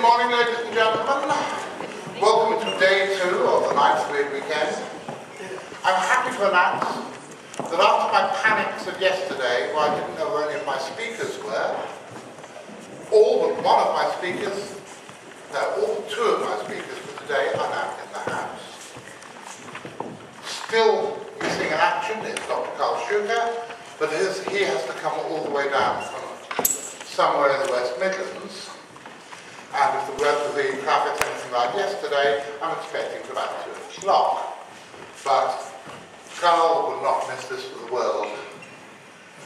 morning, ladies and gentlemen. Welcome to day 2 of the Ninth Weird Weekend. I'm happy to announce that after my panics of yesterday, where I didn't know where any of my speakers were, all but one of my speakers, no, all but 2 of my speakers for today are now in the house. Still missing in action is Dr. Carl Schuker, but he has to come all the way down from somewhere in the West Midlands. And if the traffic is anything like yesterday, I'm expecting it about 2 o'clock. But Carl would not miss this for the world,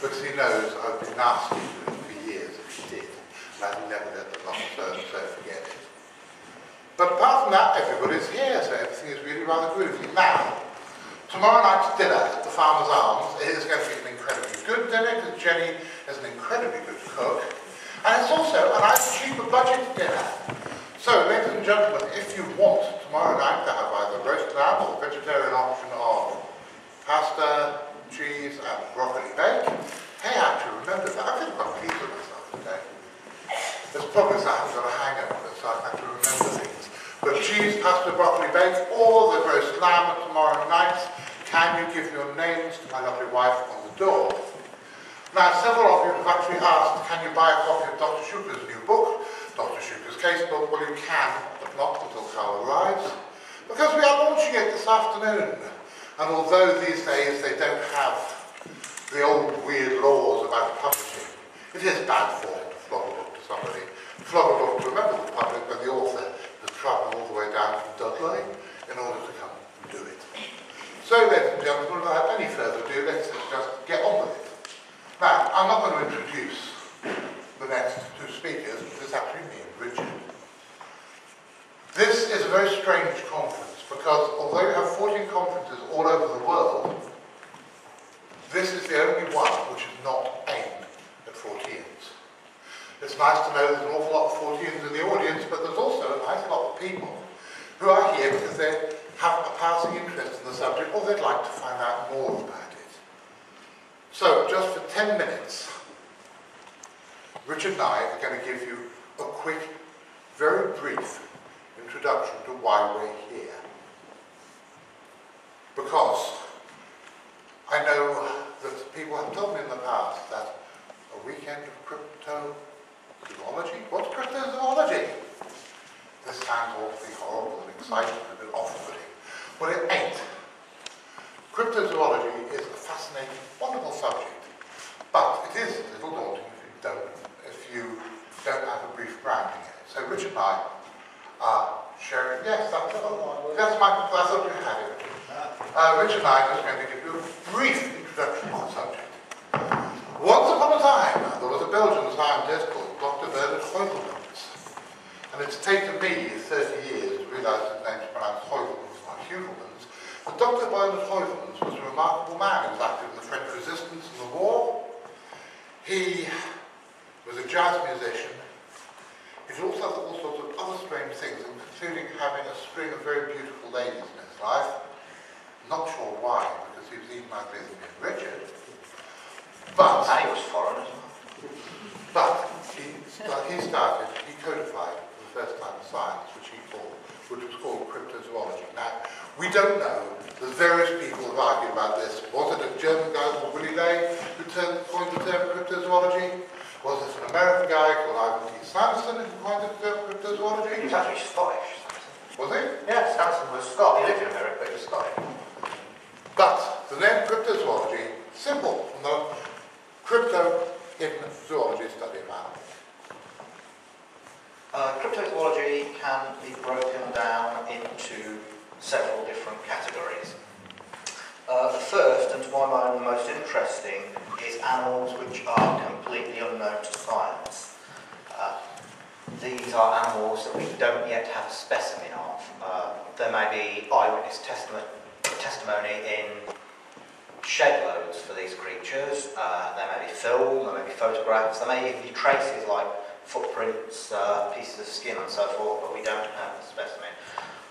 because he knows I've been nasty to him for years if he did. And I'd never let the long so forget it. But apart from that, everybody's here, so everything is really rather groovy. Now, tomorrow night's dinner at the Farmer's Arms is going to be an incredibly good dinner, because Jenny is an incredibly good cook. And it's also a nice cheaper budget dinner. So, ladies and gentlemen, if you want tomorrow night to have either roast lamb or vegetarian option of pasta, cheese and broccoli bake, hey, I have to remember that. I feel quite pleased with myself today. There's probably I haven't got a hangover, so I have to remember things. But cheese, pasta, broccoli bake, or the roast lamb tomorrow night, can you give your names to my lovely wife on the door? Now, several of you have actually asked, can you buy a copy of Dr. Schuker's new book, Dr. Schuker's Casebook? Well, you can, but not until Carl arrives, because we are launching it this afternoon. And although these days they don't have the old weird laws about publishing, it is bad form to flog a book to somebody. Flog a book to a member of the public when the author has travelled all the way down from Dudley in order to come and do it. So, ladies and gentlemen, without any further ado, let's just get on with it. Now, I'm not going to introduce the next 2 speakers, because it's actually me and Richard. This is a very strange conference, because although you have 14 conferences all over the world, this is the only one which is not aimed at Forteans. It's nice to know there's an awful lot of Forteans in the audience, but there's also a nice lot of people who are here because they have a passing interest in the subject, or they'd like to find out more about it. So, just for 10 minutes, Richard and I are going to give you a quick, very brief introduction to why we're here. Because I know that people have told me in the past that a weekend of cryptozoology? What's cryptozoology? This sounds awfully horrible and exciting and a bit off-putting. Well, it ain't. Cryptozoology is a fascinating, wonderful subject, but it is a little daunting if you don't have a brief grounding in it. So Richard and I are sharing. Yes, that's my. I thought you had it. Richard and I are just going to give you a brief introduction to the subject. Once upon a time, there was a Belgian scientist called Dr. Bernard Heuvelmans, and it's taken me 30 years to realise his name's pronounced Heuvelmans, not Heuvelmans. But Dr. Bernard Heuvelmans was a remarkable man. He was active in the French resistance and the war. He was a jazz musician. He did also all sorts of other strange things, including having a string of very beautiful ladies in his life. Not sure why, because he was even uglier than me and Richard. But and he was foreign as well. But he codified for the first time science, which was called cryptozoology. Now, we don't know. There's various people who have argued about this. Was it a German guy called Willy Ley who coined the term cryptozoology? Was it an American guy called Ivan T. Sanderson who coined the term cryptozoology? He was actually Scottish, Sanderson. Was he? Yeah, Sanderson was Scottish. He lived in America, but he was Scottish. But the name cryptozoology, simple, from the crypto in zoology study of animals. Cryptozoology can be broken down into several different categories. The first, and to my mind the most interesting, is animals which are completely unknown to science. These are animals that we don't yet have a specimen of. There may be eyewitness testimony in shed loads for these creatures. There may be film, there may be photographs, there may even be traces like footprints, pieces of skin and so forth, but we don't have a specimen.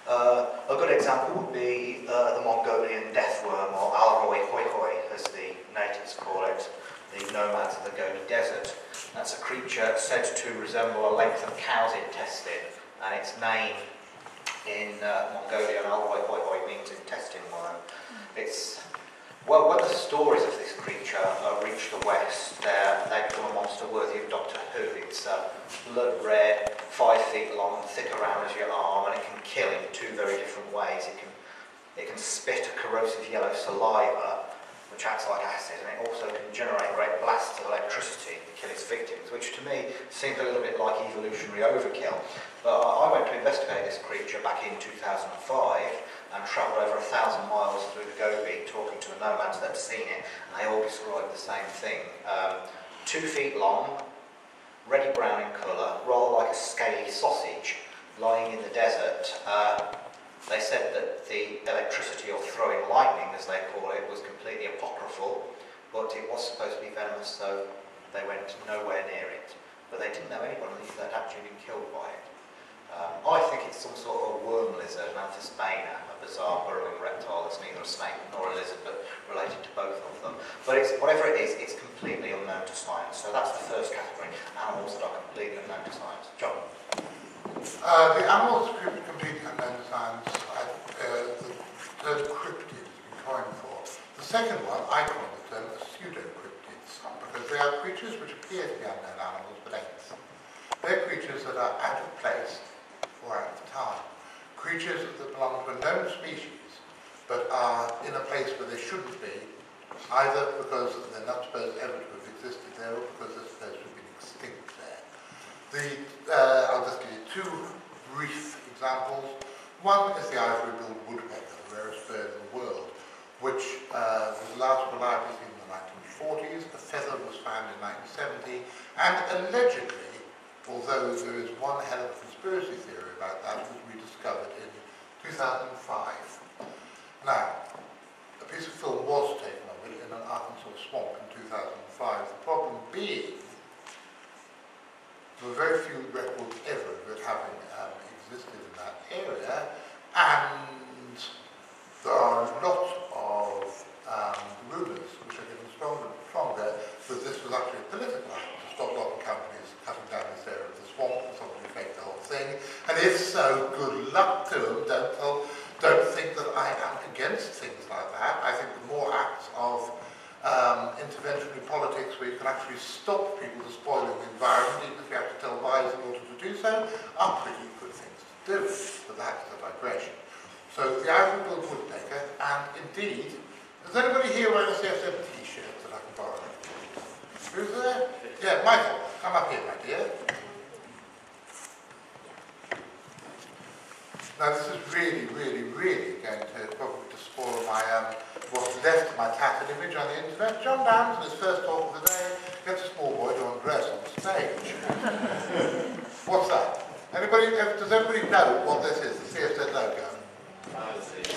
A good example would be the Mongolian deathworm, or Alroi hoi hoi, as the natives call it, the nomads of the Gobi Desert. That's a creature said to resemble a length of cow's intestine, and its name in Mongolian Alwai means intestine worm. Well, when the stories of this creature reach the West, they become a monster worthy of Doctor Who. It's blood red, 5 feet long, thick around as your arm, and it can kill in 2 very different ways. It can spit a corrosive yellow saliva, which acts like acid, and it also can generate great blasts of electricity to kill its victims, which to me seems a little bit like evolutionary overkill. But I went to investigate this creature back in 2005 and travelled over 1,000 miles through the Gobi talking to the nomads that had seen it, and they all described the same thing. 2 feet long, reddy brown in colour, rather like a scaly sausage lying in the desert. They said that the electricity of throwing lightning, as they call it, was completely apocryphal, but it was supposed to be venomous, so they went nowhere near it. But they didn't know anyone that had actually been killed by it. I think it's some sort of worm lizard, an Anthospana, a bizarre burrowing reptile that's neither a snake nor a lizard, but related to both of them. But whatever it is, it's completely unknown to science. So that's the first category, animals that are completely unknown to science. John? The animals completely unknown to science, the cryptids has been coined for. The second one, I coined the term pseudo-cryptids, because they are creatures which appear to be unknown animals, but ain't. They're creatures that are out of place or out of time. Creatures that belong to a known species, but are in a place where they shouldn't be, either because they're not supposed ever to have existed there, or because they're supposed to have been extinct there. I'll just give you 2 brief examples. One is the ivory-billed woodpecker, the rarest bird in the world, which was last reliably seen in the 1940s. A feather was found in 1970, and allegedly, although there is one hell of a conspiracy theory about that, was rediscovered in 2005. Now, a piece of film was taken of it in an Arkansas swamp in 2005. The problem being, there were very few records ever of it having existed in that area, and there are lots of rumours, which are getting stronger and stronger, that this was actually a political act to stop logging companies cutting down this area of the swamp and somebody faked the whole thing. And if so, good luck to them. Don't think that I am against things like that. I think the more acts of interventionary politics where you can actually stop people despoiling the environment, even if you have to tell lies in order to do so, are pretty good things to do. But that is a digression. So the ivory-billed woodpecker, and indeed, does anybody here wearing a CFZtv t-shirt that I can borrow? Who's there? Yeah, Michael, come up here, my dear. Now this is really going to probably spoil my what's left of my tattered image on the internet. John Downs, in his first talk of the day, gets a small boy to undress on stage. What's that? Does everybody know what this is? The CFZ logo?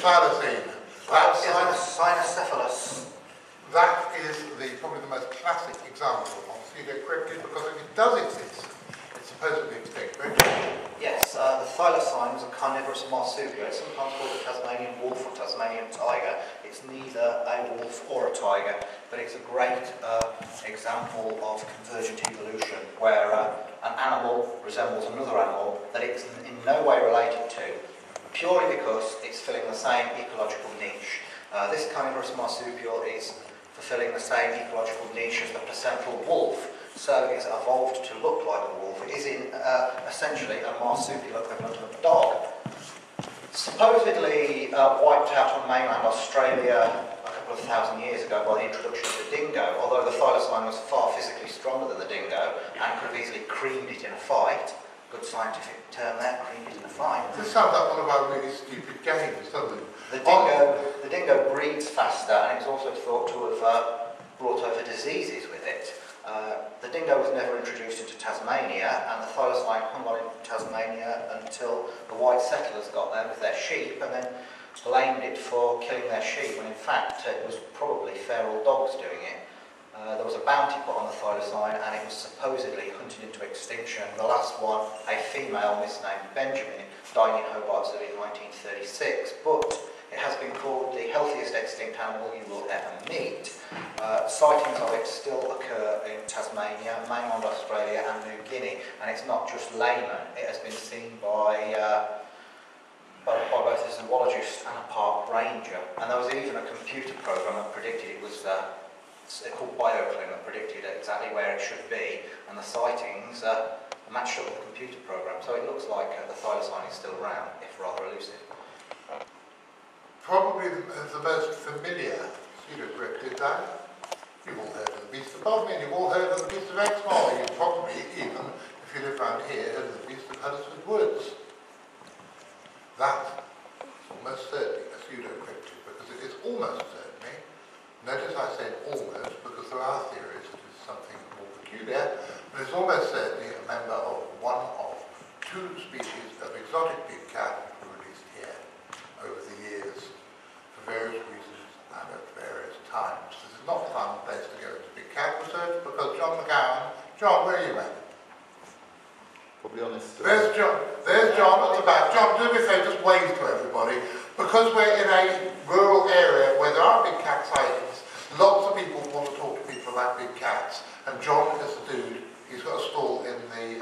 Thylacine. Cynocephalus. That is probably the most classic example of pseudo-cryptid, because if it does exist, it's supposedly extinct, right? Yes, the thylacine is a carnivorous marsupial. It's sometimes called a Tasmanian wolf or Tasmanian tiger. It's neither a wolf or a tiger, but it's a great example of convergent evolution, where an animal resembles another animal that it's in no way related to, purely because it's filling the same ecological niche. This carnivorous marsupial is fulfilling the same ecological niche as the placental wolf, so it's evolved to look like a wolf. It is essentially a marsupial equivalent of a dog. Supposedly wiped out on mainland Australia a couple of thousand years ago by the introduction of the dingo, although the thylacine was far physically stronger than the dingo and could have easily creamed it in a fight. Good scientific term there, creamed it in a fight. This sounds like one of our really stupid games, doesn't it? The dingo breeds faster, and it's also thought to have brought over diseases with it. The dingo was never introduced into Tasmania, and the thylacine hung on in Tasmania until the white settlers got there with their sheep, and then blamed it for killing their sheep, when in fact it was probably feral dogs doing it. There was a bounty put on the thylacine and it was supposedly hunted into extinction. The last one, a female misnamed Benjamin, died in Hobart Zoo in 1936, but it has been called the healthiest extinct animal you will ever meet. Sightings of it still occur in Tasmania, mainland Australia and New Guinea, and it's not just laymen, it has been seen by both a zoologist and a park ranger. And there was even a computer program that predicted it was called BioClim, that predicted exactly where it should be, and the sightings matched up with the computer program. So it looks like the thylacine is still around, if rather elusive. Probably the most familiar pseudo-cryptid though. You've all heard of the beast of Bodmin, you've all heard of the beast of Exmoor, you've probably even, if you live around here, heard of the beast of Huddersfield Woods. That is almost certainly a pseudo-cryptid, because it is almost certainly, notice I said almost, because there are theories that it's something more peculiar, but it's almost certainly a member of one of two species of exotic big cat which were released here over the years for various reasons and at various times. This is not a fun place to go into big cat research because John McGowan, John, where are you at? Probably on this story. There's John at the back. John, do me a favour, just wave to everybody. Because we're in a rural area where there are big cat sightings, lots of people want to talk to people about big cats. And John is a dude, he's got a stall in the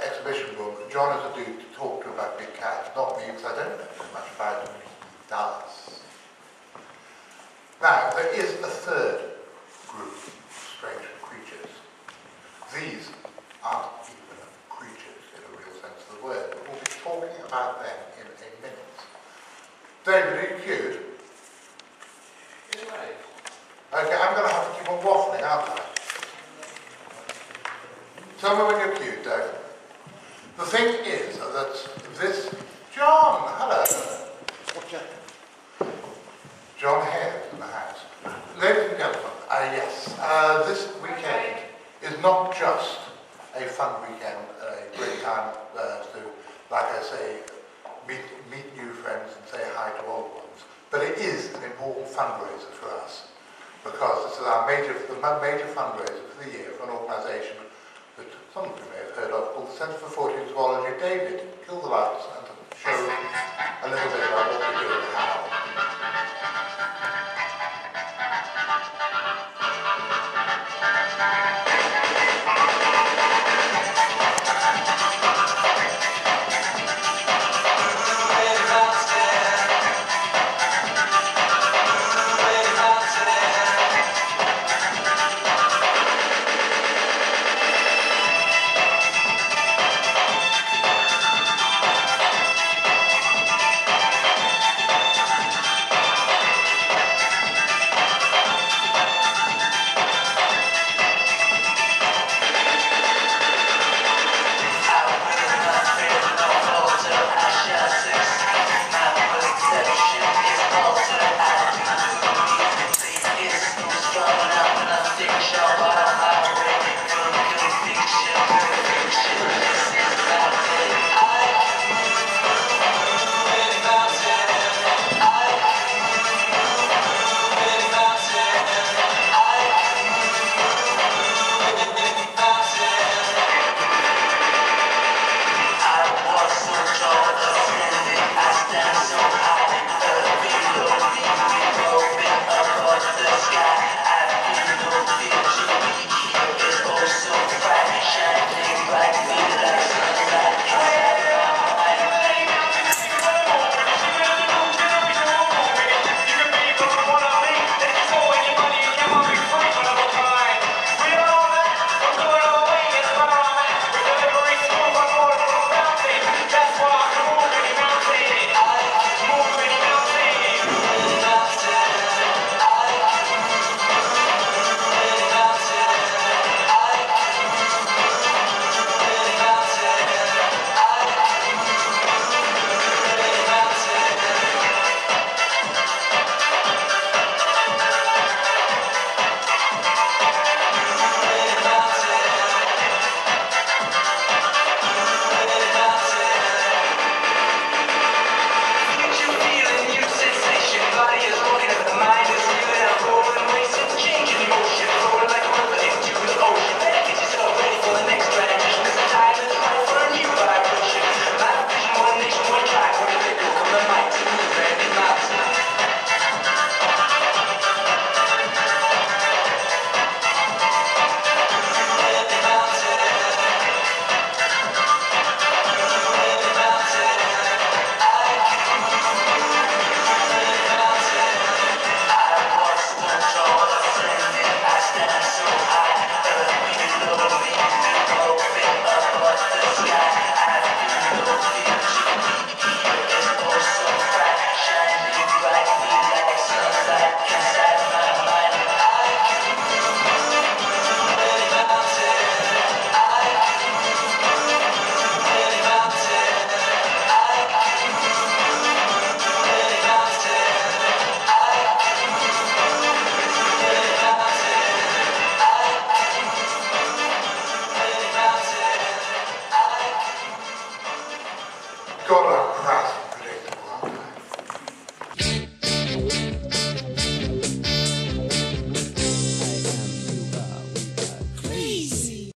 exhibition room. John is a dude to talk to about big cats, not me, because I don't know very much about them. He does. Now, there is a third group of strange creatures. These aren't even creatures in a real sense of the word, but we'll be talking about them in a minute. David, are you queued? Okay, I'm going to have to keep on waffling, aren't I? Tell me when you're queued, Dave. The thing is that this... John, hello. John Hare in the house. Ladies and gentlemen, yes, this weekend is not just a fun weekend, a great time to, like I say, meet new friends and say hi to old ones, but it is an important fundraiser for us because this is our major fundraiser for the year for an organisation that some of you may have heard of called the Centre for Fortean Zoology. David, kill the lights and show a little bit.